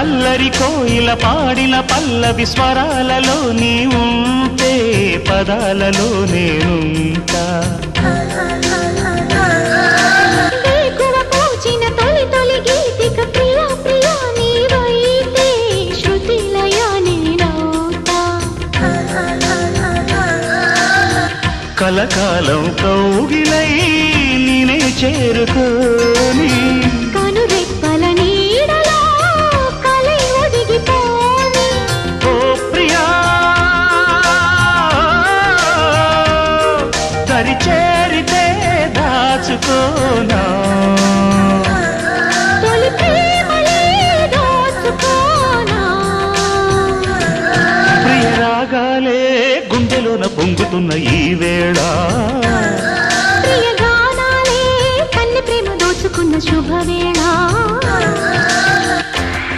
అల్లరి కోయిల పాడిన పల్లవి స్వరాలలో నీ ఉంటే పదాలలో నేనుంటా వేకువ పూచిన తొలి తొలి గీతిక ప్రియా ప్రియా నీవైతే శృతిలయ నేనవుతా కలకాలం కౌగిలై నేనే చేరుకోని కనురెప్పల నీడలో కలై ఒదిగిపోని ఓ ప్రియా దరి చేరితే దాచుకోనా తొలి ప్రేమలే దోచుకోనా ప్రియ రాగాలే గుండెలోన పొంగుతున్న ఈ వేళ ప్రియ గానాలే కన్నె ప్రేమ దోచుకున్న శుభవే